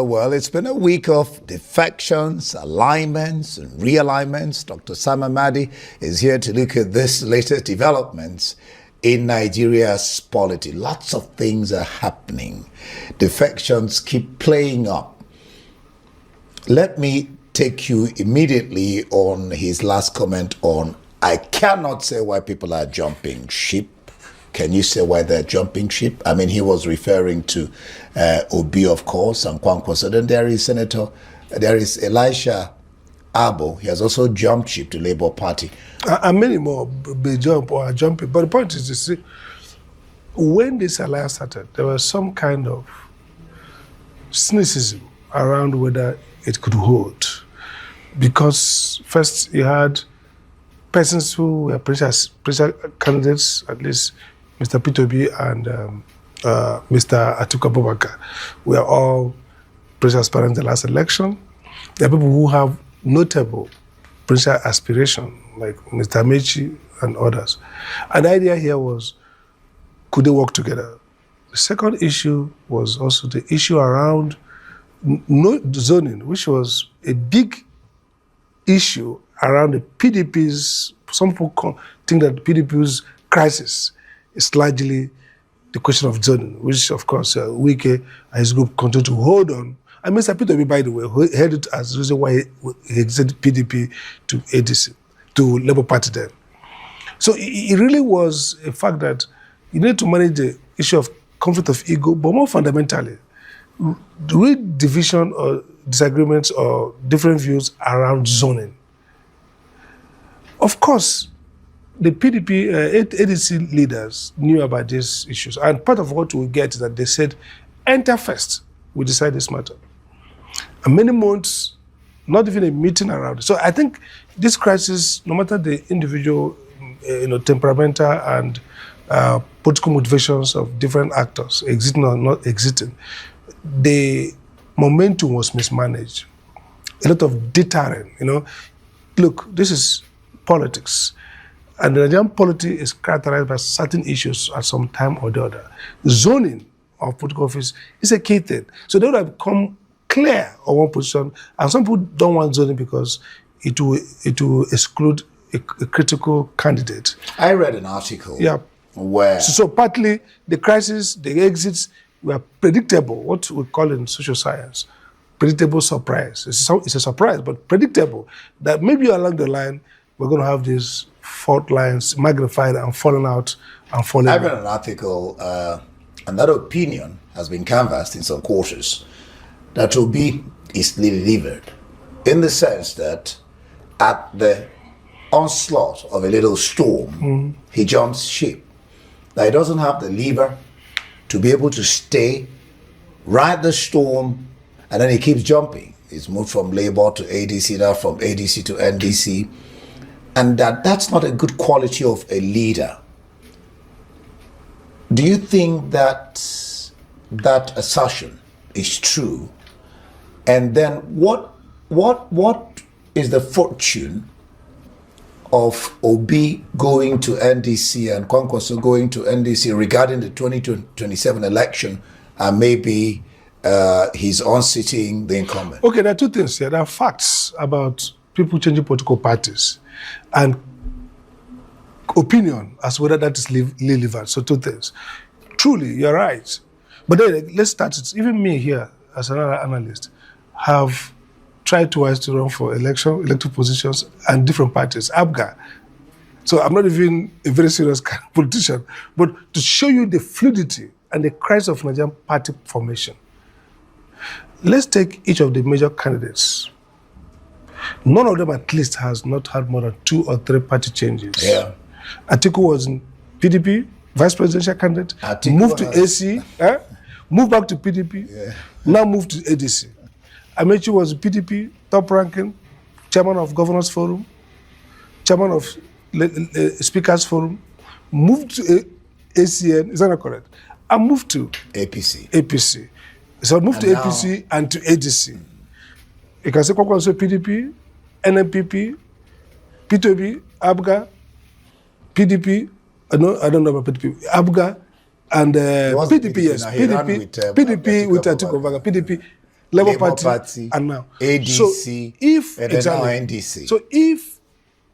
Well, it's been a week of defections, alignments, and realignments. Dr. Simon Madi is here to look at this latest developments in Nigeria's polity. Lots of things are happening. Defections keep playing up. Let me take you immediately on his last comment on, I cannot say why people are jumping ship. Can you say why they're jumping ship? I mean, he was referring to Obi, of course, and Kwankwaso. Then there is there is Elisha Abo. He has also jumped ship to Labour Party. And many more may jump or are jumping. But the point is, you see, when this alliance started, there was some kind of cynicism around whether it could hold. Because first you had persons who were presidential candidates, at least Mr. P2B and Mr. Atiku Abubakar were all presidential aspirants in the last election. There are people who have notable presidential aspiration, like Mr. Mechi and others. And the idea here was, could they work together? The second issue was also the issue around zoning, which was a big issue around the PDP's. Some people think that the PDP's crisis is largely the question of zoning, which, of course, Wike and his group continue to hold on. And Mr. P2B, by the way, held it as the reason why he exited PDP to ADC, to Labour Party then. So it really was a fact that you need to manage the issue of conflict of ego, but more fundamentally, real division or disagreements or different views around zoning. Of course, the PDP, ADC leaders knew about these issues. And part of what we get is that they said, enter first, we decide this matter. And many months, not even a meeting around it. So I think this crisis, no matter the individual, temperamental and political motivations of different actors, exiting or not exiting, the momentum was mismanaged. A lot of deterring, Look, this is politics. And the Nigerian polity is characterized by certain issues at some time or the other. Zoning of political office is a key thing. So they would have become clear on one position, and some people don't want zoning because it will exclude a critical candidate. I read an article where... So partly the crisis, the exits were predictable, what we call in social science, predictable surprise. It's a surprise, but predictable, that maybe along the line, we're going to have these fault lines magnified and falling out and falling I read an article, and that opinion has been canvassed in some quarters, that Obi is delivered, in the sense that at the onslaught of a little storm, he jumps ship. That he doesn't have the lever to be able to stay, ride the storm, and then he keeps jumping. He's moved from Labour to ADC, now from ADC to NDC. And that's not a good quality of a leader. Do you think that that assertion is true? And then what is the fortune of Obi going to NDC and Kwankwaso going to NDC regarding the 2027 election and maybe his unseating the incumbent? Okay, there are two things here. There are facts about people changing political parties and opinion as whether that is relevant. So two things. Truly, you're right. But then let's start it. Even me here, as another analyst, have tried twice to run for elected positions and different parties, ABGA. So I'm not even a very serious kind of politician, but to show you the fluidity and the crisis of Nigerian party formation. Let's take each of the major candidates. None of them, at least, has not had more than 2 or 3 party changes. Yeah. Atiku was in PDP, vice presidential candidate, moved to AC, moved back to PDP, now moved to ADC. Amechi was PDP, top ranking, chairman of Governors Forum, chairman of Speakers Forum, moved to ACN, is that not correct? I moved to APC. So I moved to APC and to ADC. You can say Kwankwaso PDP, NMPP, P2B, ABGA, PDP, I don't know about PDP, ABGA, and PDP, yes. PDP with Atiku Abubakar, PDP, Labour Party, and now ADC, so if and then now NDC. So if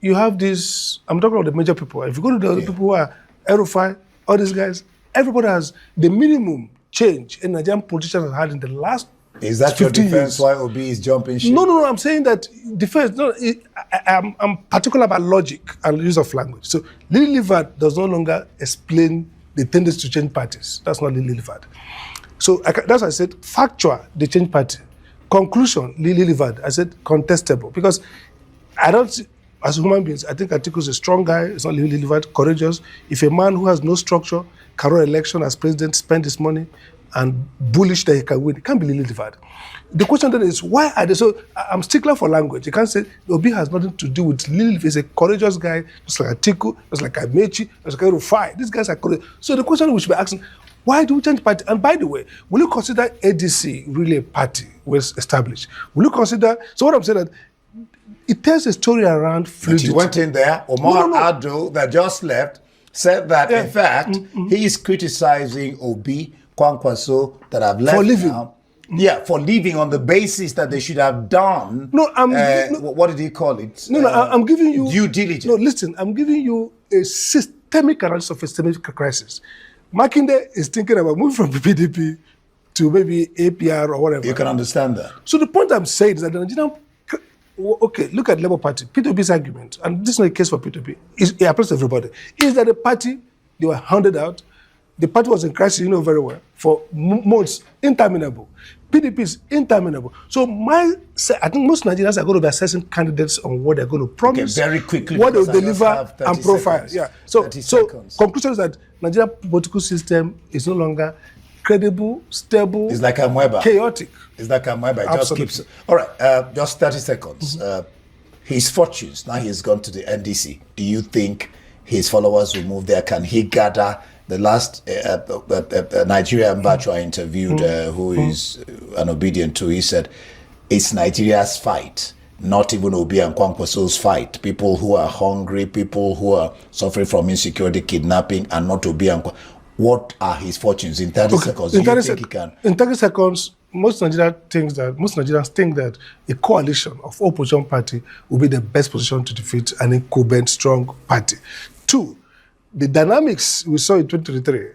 you have this, I'm talking about the major people. If you go to the people who are Erufai, all these guys, everybody has the minimum change in Nigerian politicians have had in the last. Is that your defense why Obi is jumping ship? No. I'm saying that defense. No, I'm particular about logic and use of language. So Lily Livered does no longer explain the tendency to change parties. That's not Lily Livered. So that's why I said factual, they change party. Conclusion, Lily Livered, I said contestable. Because I don't, as human beings, I think Atiku is a strong guy, it's not Lily Livered, courageous. If a man who has no structure, can run election as president, spend his money, and bullish that he can win, it can't be Lily Livered. The question then is, why are they so? I'm stickler for language. You can't say Obi has nothing to do with Lily. He's a courageous guy, just like Atiku, just like Amechi, just like Rufai. These guys are courageous. So the question we should be asking, why do we change party? And by the way, will you consider ADC really a party was established? Will you consider, so what I'm saying that it tells a story around fluidity. But you went in there, Omar Ado, that just left, said that in fact, he is criticizing Obi, Kwankwaso, that have left for living. Now. Yeah, for leaving on the basis that they should have done. What did he call it? I'm giving you due diligence. No, listen, I'm giving you a systemic analysis of a systemic crisis. Makinde is thinking about moving from the PDP to maybe APR or whatever. You can understand that. So the point I'm saying is that the Nigerian, okay, look at Labour Party. P2P's argument, and this is not a case for P2P, it applies to everybody, is that the party, they were hounded out. The party was in crisis, you know very well, for months, interminable. PDP is interminable. So I think most Nigerians are going to be assessing candidates on what they're going to promise, very quickly, what they'll deliver and profile. Seconds. Yeah. So conclusion is that Nigerian political system is no longer credible, stable. It's like a Mweba. Chaotic. It's like a Mweba. It just keeps. All right. Just 30 seconds. His fortunes. Now he's gone to the NDC. Do you think his followers will move there? Can he gather? The last Nigerian batch I interviewed, who is an obedient to, he said, it's Nigeria's fight, not even Obi and Kwankwaso's fight. People who are hungry, people who are suffering from insecurity, kidnapping, and not Obi and Kwankwaso. What are his fortunes in 30 seconds? Do you think he can? In 30 seconds, most Nigerians think that a coalition of opposition party will be the best position to defeat an incumbent strong party. 2, the dynamics we saw in 2023,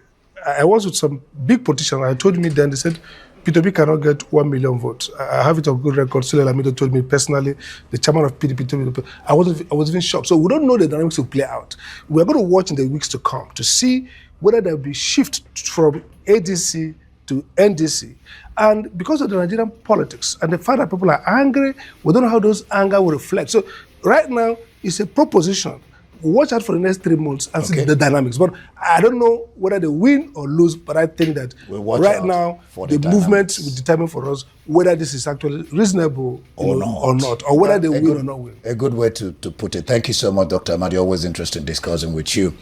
I was with some big politicians. I told me then, they said, P2P cannot get 1 million votes. I have it on good record. Sule Lamido told me personally, the chairman of PDP told me, I was even shocked. So we don't know the dynamics will play out. We're going to watch in the weeks to come to see whether there will be shift from ADC to NDC. And because of the Nigerian politics and the fact that people are angry, we don't know how those anger will reflect. So right now, it's a proposition. Watch out for the next 3 months and see the dynamics. But I don't know whether they win or lose, but I think that right now, the movement will determine for us whether this is actually reasonable or not, or whether they win or not win. A good way to put it. Thank you so much, Dr. Amadi. Always interesting discussing with you.